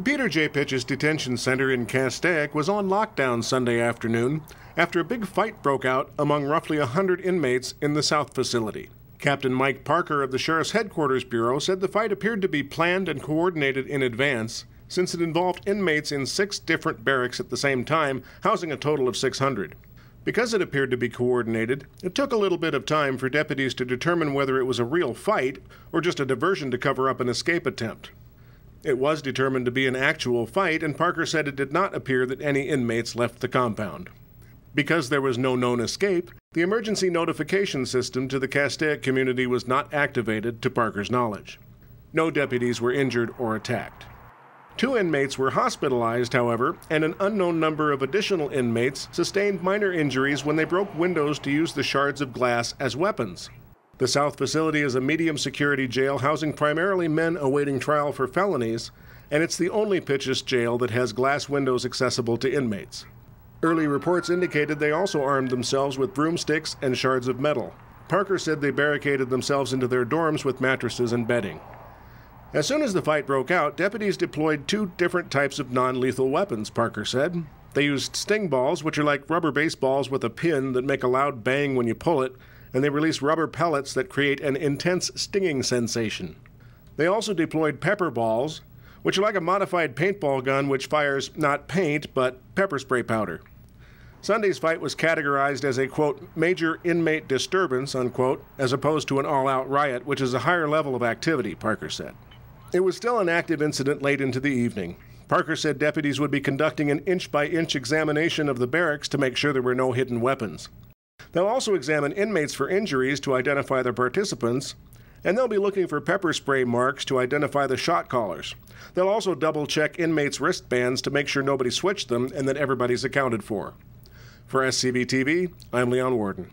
Peter J. Pitch's detention center in Castaic was on lockdown Sunday afternoon after a big fight broke out among roughly 100 inmates in the South facility. Captain Mike Parker of the Sheriff's Headquarters Bureau said the fight appeared to be planned and coordinated in advance, since it involved inmates in 6 different barracks at the same time, housing a total of 600. Because it appeared to be coordinated, it took a little bit of time for deputies to determine whether it was a real fight or just a diversion to cover up an escape attempt. It was determined to be an actual fight, and Parker said it did not appear that any inmates left the compound. Because there was no known escape, the emergency notification system to the Castaic community was not activated to Parker's knowledge. No deputies were injured or attacked. 2 inmates were hospitalized, however, and an unknown number of additional inmates sustained minor injuries when they broke windows to use the shards of glass as weapons. The South facility is a medium-security jail housing primarily men awaiting trial for felonies, and it's the only Pitch's jail that has glass windows accessible to inmates. Early reports indicated they also armed themselves with broomsticks and shards of metal. Parker said they barricaded themselves into their dorms with mattresses and bedding. As soon as the fight broke out, deputies deployed 2 different types of non-lethal weapons, Parker said. They used sting balls, which are like rubber baseballs with a pin that make a loud bang when you pull it, and they release rubber pellets that create an intense stinging sensation. They also deployed pepper balls, which are like a modified paintball gun which fires not paint, but pepper spray powder. Sunday's fight was categorized as a, quote, major inmate disturbance, unquote, as opposed to an all-out riot, which is a higher level of activity, Parker said. It was still an active incident late into the evening. Parker said deputies would be conducting an inch-by-inch examination of the barracks to make sure there were no hidden weapons. They'll also examine inmates for injuries to identify the participants, and they'll be looking for pepper spray marks to identify the shot callers. They'll also double-check inmates' wristbands to make sure nobody switched them and that everybody's accounted for. For SCVTV, I'm Leon Warden.